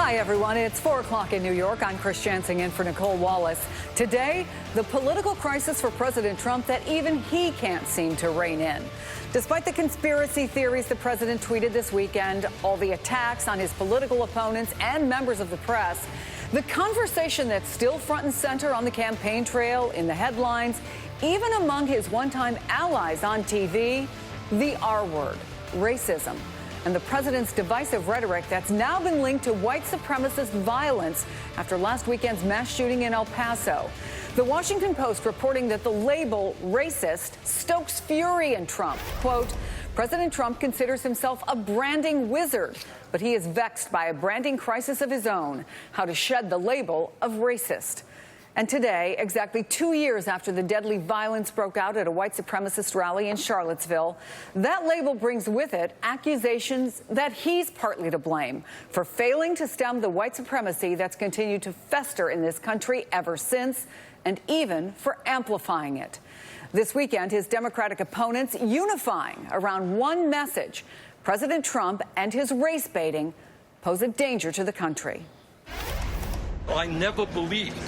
Hi, everyone. It's 4 o'clock in New York. I'm Chris Jansing in for Nicole Wallace. Today, the political crisis for President Trump that even he can't seem to rein in. Despite the conspiracy theories the president tweeted this weekend, all the attacks on his political opponents and members of the press, the conversation that's still front and center on the campaign trail, in the headlines, even among his one-time allies on TV, the R word, racism, and the president's divisive rhetoric that's now been linked to white supremacist violence after last weekend's mass shooting in El Paso. The Washington Post reporting that the label racist stokes fury in Trump. Quote, President Trump considers himself a branding wizard, but he is vexed by a branding crisis of his own, how to shed the label of racist. And today, exactly 2 years after the deadly violence broke out at a white supremacist rally in Charlottesville, that label brings with it accusations that he's partly to blame for failing to stem the white supremacy that's continued to fester in this country ever since, and even for amplifying it. This weekend, his Democratic opponents unifying around one message: President Trump and his race baiting pose a danger to the country. I never believed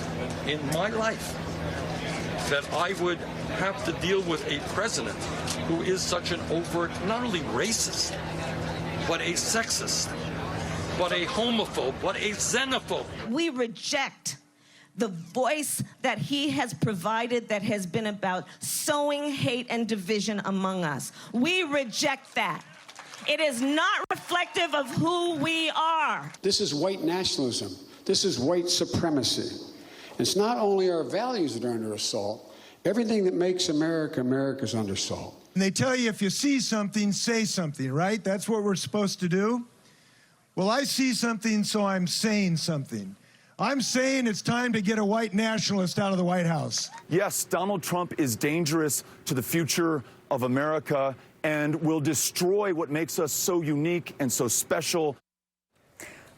in my life that I would have to deal with a president who is such an overt, not only racist, but a sexist, but a homophobe, but a xenophobe. We reject the voice that he has provided that has been about sowing hate and division among us. We reject that. It is not reflective of who we are. This is white nationalism. This is white supremacy. It's not only our values that are under assault. Everything that makes America, America's under assault. And they tell you if you see something, say something, right? That's what we're supposed to do. Well, I see something, so I'm saying something. I'm saying it's time to get a white nationalist out of the White House. Yes, Donald Trump is dangerous to the future of America and will destroy what makes us so unique and so special.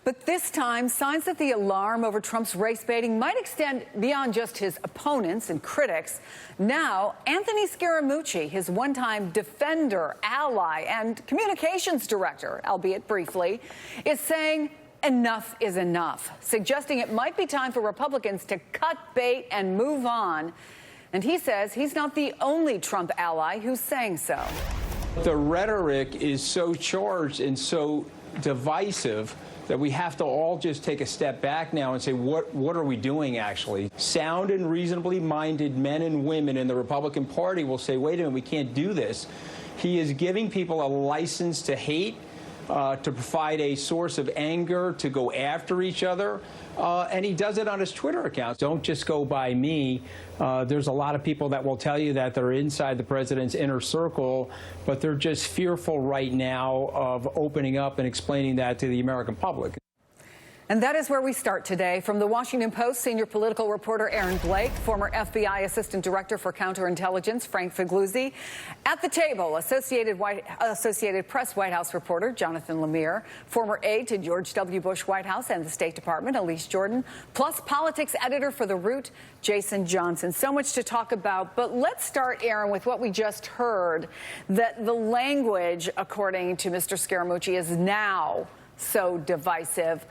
But this time, signs that the alarm over Trump's race baiting might extend beyond just his opponents and critics. Now, Anthony Scaramucci, his one-time defender, ally, and communications director, albeit briefly, is saying enough is enough, suggesting it might be time for Republicans to cut bait and move on. And he says he's not the only Trump ally who's saying so. The rhetoric is so charged and so divisive that we have to all just take a step back now and say, what are we doing actually? Sound and reasonably minded men and women in the Republican Party will say, wait a minute, we can't do this. He is giving people a license to hate, to provide a source of anger, to go after each other, and he does it on his Twitter account. Don't just go by me. There's a lot of people that will tell you that they're inside the president's inner circle, but they're just fearful right now of opening up and explaining that to the American public. And that is where we start today. From the Washington Post, senior political reporter Aaron Blake, former FBI Assistant Director for Counterintelligence Frank Figliuzzi. At the table, Associated Press White House reporter Jonathan Lemire, former aide to George W. Bush White House and the State Department Elise Jordan, plus politics editor for The Root Jason Johnson. So much to talk about, but let's start, Aaron, with what we just heard, that the language, according to Mr. Scaramucci, is now so divisive.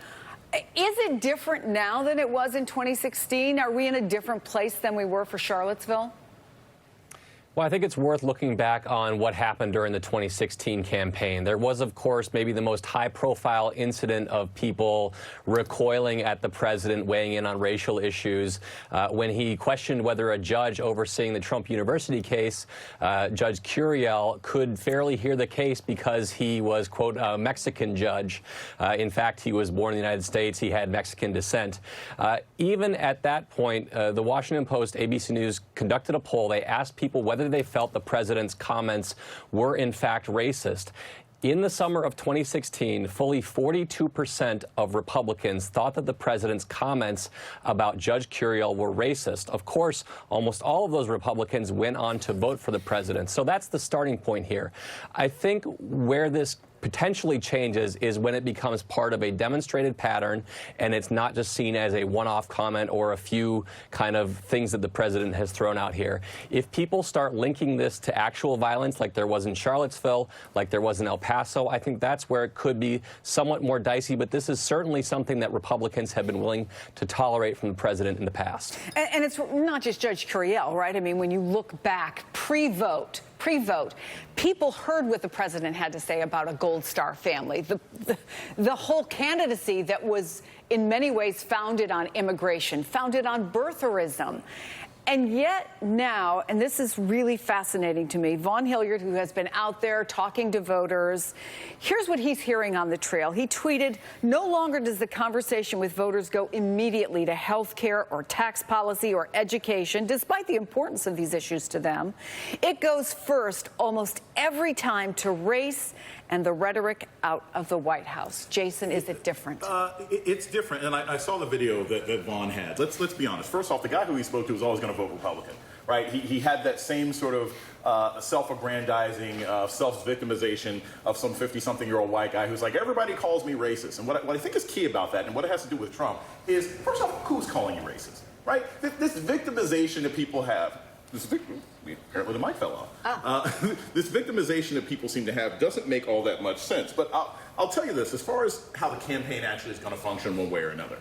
Is it different now than it was in 2016? Are we in a different place than we were for Charlottesville? Well, I think it's worth looking back on what happened during the 2016 campaign. There was, of course, maybe the most high-profile incident of people recoiling at the president weighing in on racial issues when he questioned whether a judge overseeing the Trump University case, Judge Curiel, could fairly hear the case because he was, quote, a Mexican judge. In fact, he was born in the United States. He had Mexican descent. Even at that point, the Washington Post, ABC News conducted a poll. They asked people whether they felt the president's comments were in fact racist. In the summer of 2016, fully 42% of Republicans thought that the president's comments about Judge Curiel were racist. Of course, almost all of those Republicans went on to vote for the president. So that's the starting point here. I think where this potentially changes is when it becomes part of a demonstrated pattern and it's not just seen as a one-off comment or a few kind of things that the president has thrown out here. If people start linking this to actual violence like there was in Charlottesville, like there was in El Paso, I think that's where it could be somewhat more dicey, but this is certainly something that Republicans have been willing to tolerate from the president in the past. And it's not just Judge Curiel, right? I mean, when you look back pre-vote, people heard what the president had to say about a Gold Star family. The whole candidacy that was in many ways founded on immigration, founded on birtherism. And yet now, and this is really fascinating to me, Vaughn Hilliard, who has been out there talking to voters, here's what he's hearing on the trail. He tweeted, "No longer does the conversation with voters go immediately to health care or tax policy or education, despite the importance of these issues to them. It goes first almost every time to race and the rhetoric out of the White House." Jason, is it different? It's different, and I saw the video that Vaughn had. Let's be honest. First off, the guy who he spoke to was always going to vote Republican, right? He had that same sort of self-aggrandizing, self-victimization of some 50-something-year-old white guy who's like, everybody calls me racist. And what I think is key about that, and what it has to do with Trump, is, first off, who's calling you racist, right? This victimization that people have, apparently the mic fell off. This victimization that people seem to have doesn't make all that much sense. But I'll tell you this, as far as how the campaign actually is going to function one way or another,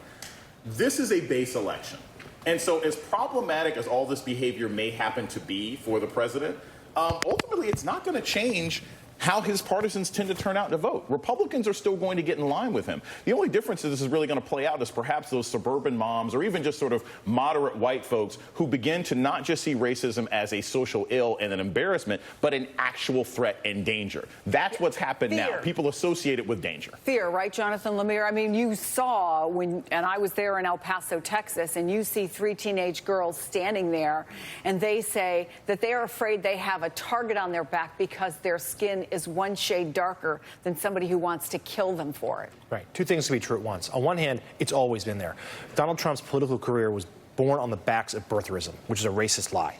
this is a base election. And so as problematic as all this behavior may happen to be for the president, ultimately it's not going to change how his partisans tend to turn out to vote. Republicans are still going to get in line with him. The only difference that this is really going to play out is perhaps those suburban moms or even just sort of moderate white folks who begin to not just see racism as a social ill and an embarrassment, but an actual threat and danger. That's what's happened now. People associate it with danger. Fear, right, Jonathan Lemire? I mean, you saw and I was there in El Paso, Texas, and you see 3 teenage girls standing there, and they say that they are afraid they have a target on their back because their skin is one shade darker than somebody who wants to kill them for it. Right. Two things can be true at once. On one hand, it's always been there. Donald Trump's political career was born on the backs of birtherism, which is a racist lie.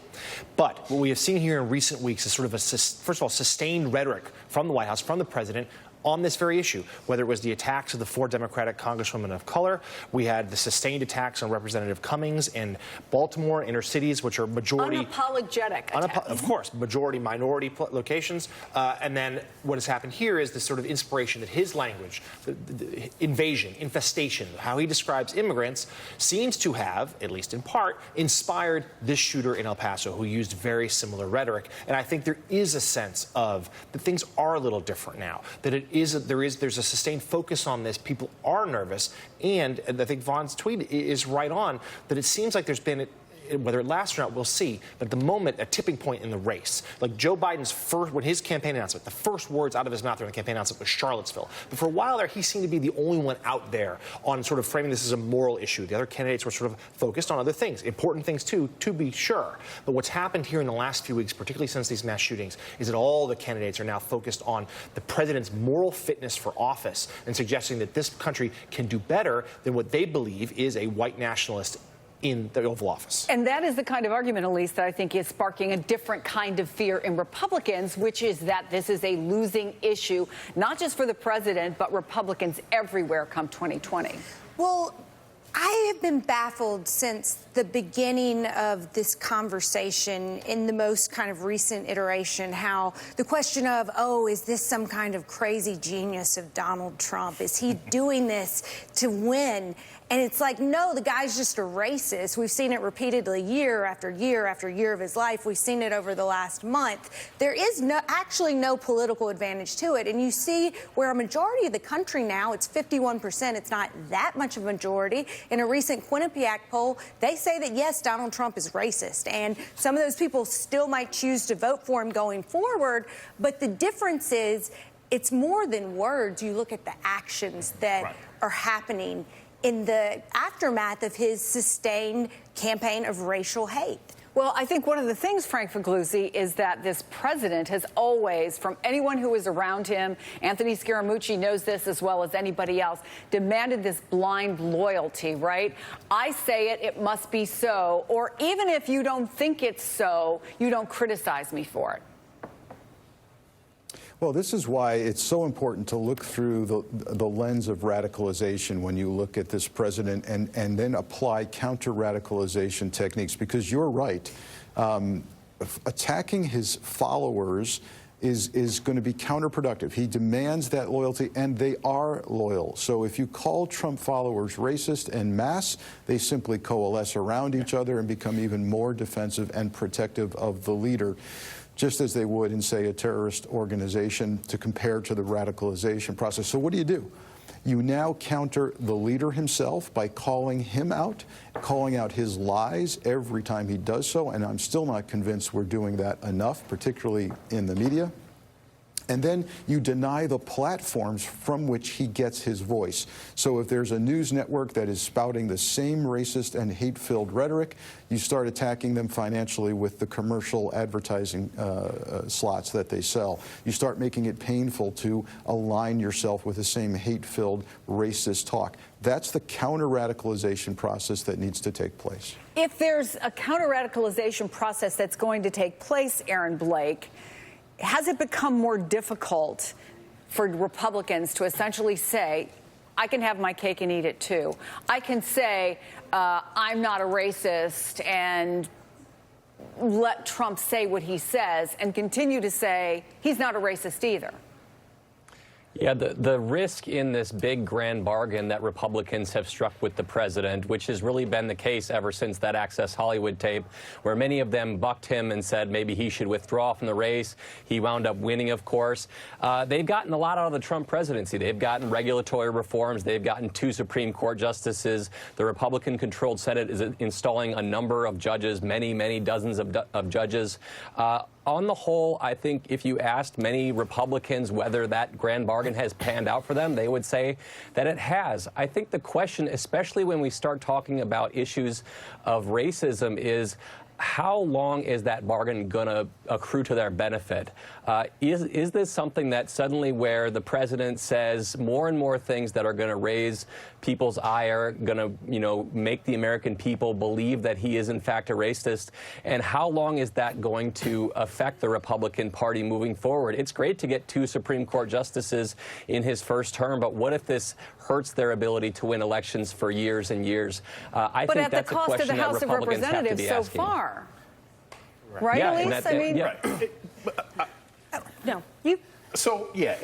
But what we have seen here in recent weeks is sort of first of all, sustained rhetoric from the White House, from the president, on this very issue, whether it was the attacks of the 4 Democratic congresswomen of color. We had the sustained attacks on Representative Cummings in Baltimore, inner cities, which are majority... Unapologetic attacks. Of course, majority-minority locations. And then what has happened here is this sort of inspiration that his language, the invasion, infestation, how he describes immigrants, seems to have, at least in part, inspired this shooter in El Paso who used very similar rhetoric. And I think there is a sense of that things are a little different now, that there's a sustained focus on this. People are nervous, and I think Vaughn's tweet is right on that it seems like there's been, whether it lasts or not, we'll see. But at the moment, a tipping point in the race. Like Joe Biden's when his campaign announcement, the first words out of his mouth during the campaign announcement was Charlottesville. But for a while there, he seemed to be the only one out there on sort of framing this as a moral issue. The other candidates were sort of focused on other things, important things too, to be sure. But what's happened here in the last few weeks, particularly since these mass shootings, is that all the candidates are now focused on the president's moral fitness for office and suggesting that this country can do better than what they believe is a white nationalist in the Oval Office. And that is the kind of argument, Elise, that I think is sparking a different kind of fear in Republicans, which is that this is a losing issue, not just for the president, but Republicans everywhere come 2020. Well, I have been baffled since the beginning of this conversation in the most kind of recent iteration, how the question of, oh, is this some kind of crazy genius of Donald Trump? Is he doing this to win? And it's like, no, the guy's just a racist. We've seen it repeatedly year after year after year of his life. We've seen it over the last month. There is actually no political advantage to it. And you see where a majority of the country now, it's 51%. It's not that much of a majority. In a recent Quinnipiac poll, they say that, yes, Donald Trump is racist. And some of those people still might choose to vote for him going forward. But the difference is it's more than words. You look at the actions that are happening in the aftermath of his sustained campaign of racial hate. Well, I think one of the things, Frank Figliuzzi, is that this president has always, from anyone who is around him, Anthony Scaramucci knows this as well as anybody else, demanded this blind loyalty, right? I say it, it must be so. Or even if you don't think it's so, you don't criticize me for it. Well, this is why it's so important to look through the lens of radicalization when you look at this president and then apply counter-radicalization techniques, because you're right. Attacking his followers is going to be counterproductive. He demands that loyalty, and they are loyal. So if you call Trump followers racist en masse, they simply coalesce around each other and become even more defensive and protective of the leader, just as they would in, say, a terrorist organization, to compare to the radicalization process. So what do? You now counter the leader himself by calling him out, calling out his lies every time he does so, and I'm still not convinced we're doing that enough, particularly in the media. And then you deny the platforms from which he gets his voice. So if there's a news network that is spouting the same racist and hate-filled rhetoric, you start attacking them financially with the commercial advertising slots that they sell. You start making it painful to align yourself with the same hate-filled racist talk. That's the counter-radicalization process that needs to take place. If there's a counter-radicalization process that's going to take place, Aaron Blake, has it become more difficult for Republicans to essentially say, I can have my cake and eat it too? I can say, I'm not a racist, and let Trump say what he says, and continue to say he's not a racist either? Yeah, the risk in this big grand bargain that Republicans have struck with the president, which has really been the case ever since that Access Hollywood tape, where many of them bucked him and said maybe he should withdraw from the race. He wound up winning, of course. They've gotten a lot out of the Trump presidency. They've gotten regulatory reforms. They've gotten 2 Supreme Court justices. The Republican-controlled Senate is installing a number of judges, many dozens of judges. On the whole, I think if you asked many Republicans whether that grand bargain has panned out for them, they would say that it has. I think the question, especially when we start talking about issues of racism, is how long is that bargain going to accrue to their benefit? Is this something that suddenly, where the president says more and more things that are going to raise people's ire, going to, make the American people believe that he is in fact a racist? And how long is that going to affect the Republican Party moving forward? It's great to get 2 Supreme Court justices in his first term, but what if this hurts their ability to win elections for years and years? I think that's a question that Republicans have to be asking. But at the cost of the House of Representatives so far. Right, yeah, Elise? No, you. So, yeah,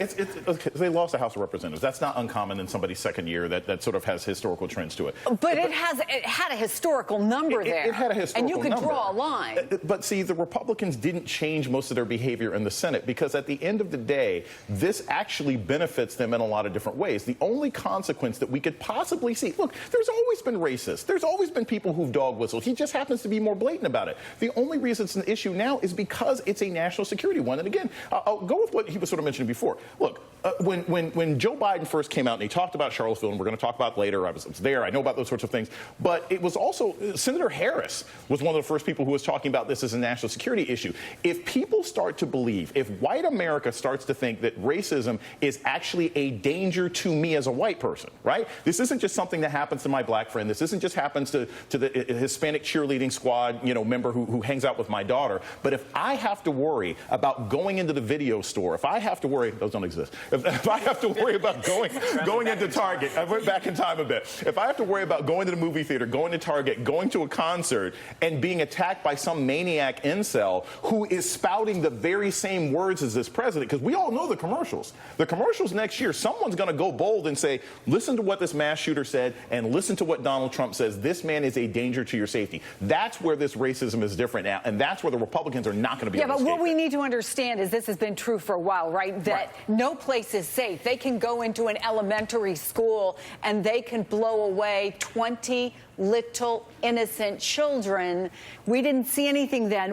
they lost the House of Representatives. That's not uncommon in somebody's second year. That sort of has historical trends to it. But it had a historical number there. It had a historical number. And you could draw a line. But see, the Republicans didn't change most of their behavior in the Senate, because at the end of the day, this actually benefits them in a lot of different ways. The only consequence that we could possibly see, look, there's always been racists. There's always been people who've dog whistled. He just happens to be more blatant about it. The only reason it's an issue now is because it's a national security one. And again, I'll go with what he was sort of mentioning before. Look, when Joe Biden first came out and he talked about Charlottesville, and we're going to talk about it later, I was there, I know about those sorts of things, but it was also, Senator Harris was one of the first people who was talking about this as a national security issue. If people start to believe, if white America starts to think that racism is actually a danger to me as a white person, right? This isn't just something that happens to my black friend. This isn't just happens to the Hispanic cheerleading squad, member who hangs out with my daughter. But if I have to worry about going into the video store, if I have to worry, those don't exist. If I have to worry about going into Target, I went back in time a bit. If I have to worry about going to the movie theater, going to Target, going to a concert, and being attacked by some maniac incel who is spouting the very same words as this president, because we all know the commercials. The commercials next year, someone's going to go bold and say, listen to what this mass shooter said, and listen to what Donald Trump says. This man is a danger to your safety. That's where this racism is different now, and that's where the Republicans are not going to be able to escape. Yeah, but what we need to understand is this has been true for a while, right? That no place is safe. They can go into an elementary school and they can blow away 20 little innocent children. We didn't see anything then.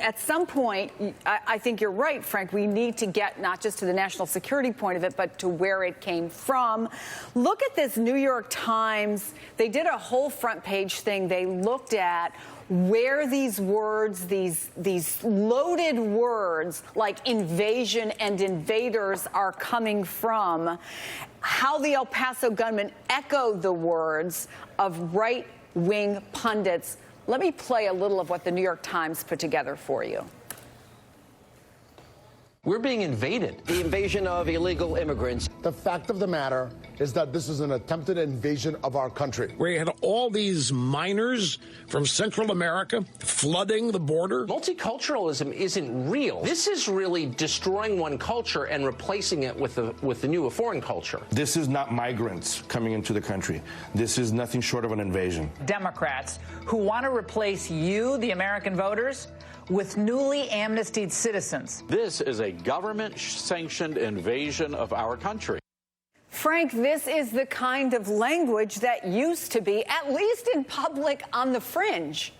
At some point, I think you're right, Frank, we need to get not just to the national security point of it, but to where it came from. Look at this New York Times. They did a whole front page thing. They looked at where these words, these loaded words like invasion and invaders are coming from, how the El Paso gunman echoed the words of right-wing pundits. Let me play a little of what the New York Times put together for you. We're being invaded. The invasion of illegal immigrants. The fact of the matter is that this is an attempted invasion of our country. We had all these minors from Central America flooding the border. Multiculturalism isn't real. This is really destroying one culture and replacing it with the new foreign culture. This is not migrants coming into the country. This is nothing short of an invasion. Democrats who want to replace you, the American voters, with newly amnestied citizens. This is a government-sanctioned invasion of our country. Frank, this is the kind of language that used to be, at least in public, on the fringe.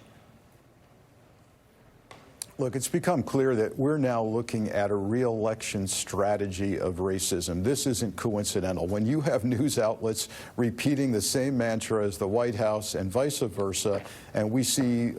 Look, it's become clear that we're now looking at a re-election strategy of racism. This isn't coincidental. When you have news outlets repeating the same mantra as the White House and vice versa, and we see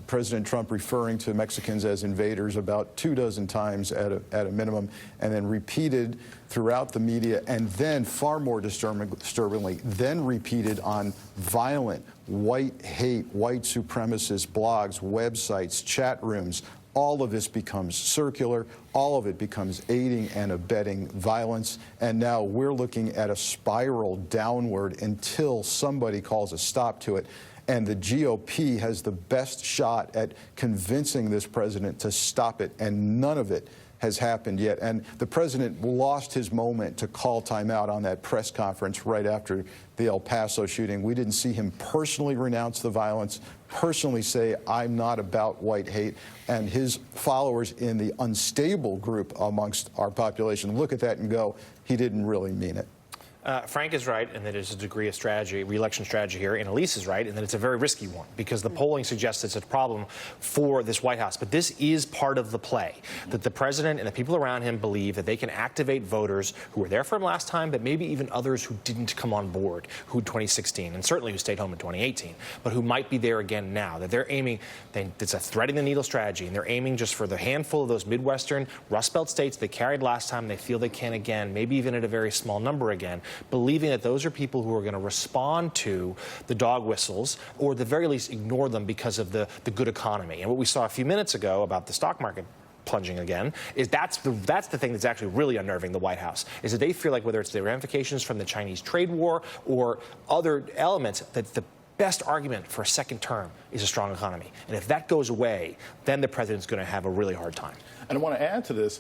President Trump referring to Mexicans as invaders about 24 times at a minimum, and then repeated throughout the media, and then far more disturbingly, then repeated on violent white hate, white supremacist blogs, websites, chat rooms. All of this becomes circular. All of it becomes aiding and abetting violence. And now we're looking at a spiral downward until somebody calls a stop to it. And the GOP has the best shot at convincing this president to stop it, and none of it has happened yet. And the president lost his moment to call timeout on that press conference right after the El Paso shooting. We didn't see him personally renounce the violence, personally say, I'm not about white hate. And his followers in the unstable group amongst our population look at that and go, he didn't really mean it. Frank is right, and that there's a degree of strategy, re-election strategy here, and Elise is right, and that it's a very risky one, because the polling suggests it's a problem for this White House. But this is part of the play, that the president and the people around him believe that they can activate voters who were there for him last time, but maybe even others who didn't come on board, who 2016, and certainly who stayed home in 2018, but who might be there again now, that they're aiming, it's a threading the needle strategy, and they're aiming just for the handful of those Midwestern Rust Belt states they carried last time, they feel they can again, maybe even at a very small number again, believing that those are people who are going to respond to the dog whistles, or at the very least ignore them because of the good economy. And what we saw a few minutes ago about the stock market plunging again is that's the thing that's actually really unnerving the White House, is that they feel like whether it's the ramifications from the Chinese trade war or other elements, that the best argument for a second term is a strong economy. And if that goes away, then the president's going to have a really hard time. And I want to add to this,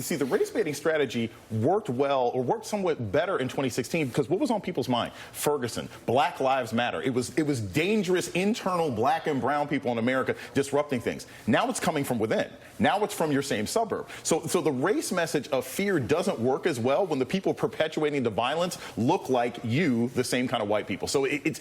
see, the race-baiting strategy worked well, or worked somewhat better in 2016, because what was on people's mind? Ferguson, Black Lives Matter. It was dangerous internal black and brown people in America disrupting things. Now it's coming from within. Now it's from your same suburb. So the race message of fear doesn't work as well when the people perpetuating the violence look like you, the same kind of white people. So it's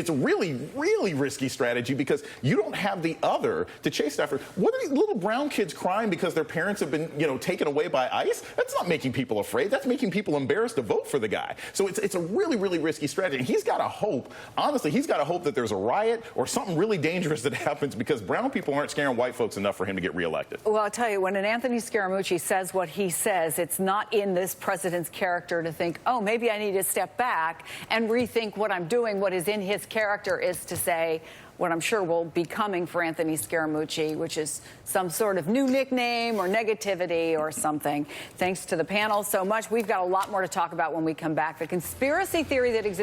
a really, really risky strategy, because you don't have the other to chase after. What are these little brown kids crying because their parents have been, taken away by ICE? That's not making people afraid. That's making people embarrassed to vote for the guy. So it's a really, really risky strategy. And he's got to hope, honestly, he's got to hope that there's a riot or something really dangerous that happens, because brown people aren't scaring white folks enough for him to get reelected. Well, I'll tell you, when an Anthony Scaramucci says what he says, it's not in this president's character to think, oh, maybe I need to step back and rethink what I'm doing. What is in his character is to say what I'm sure will be coming for Anthony Scaramucci, which is some sort of new nickname or negativity or something. Thanks to the panel so much. We've got a lot more to talk about when we come back. The conspiracy theory that exists